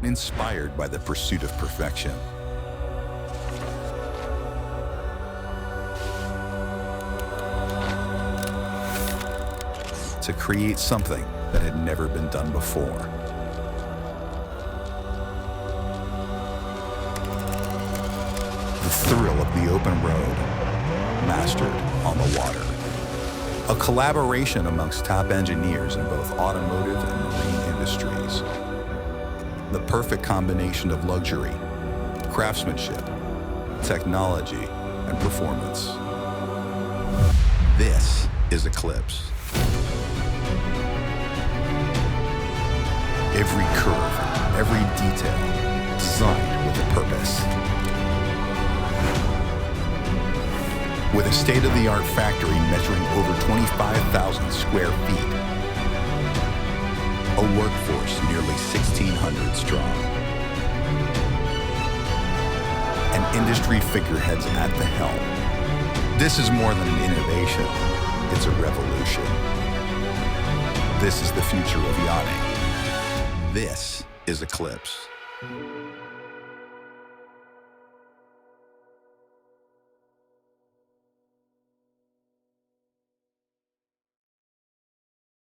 inspired by the pursuit of perfection. To create something that had never been done before. The thrill of the open road, mastered on the water. A collaboration amongst top engineers in both automotive and marine industries. The perfect combination of luxury, craftsmanship, technology, and performance. This is ECLIPSE. Every curve, every detail, designed with a purpose. With a state-of-the-art factory measuring over 25,000 square feet, a workforce nearly 1,600 strong, and industry figureheads at the helm. This is more than an innovation, it's a revolution. This is the future of yachting. This is ECLIPSE.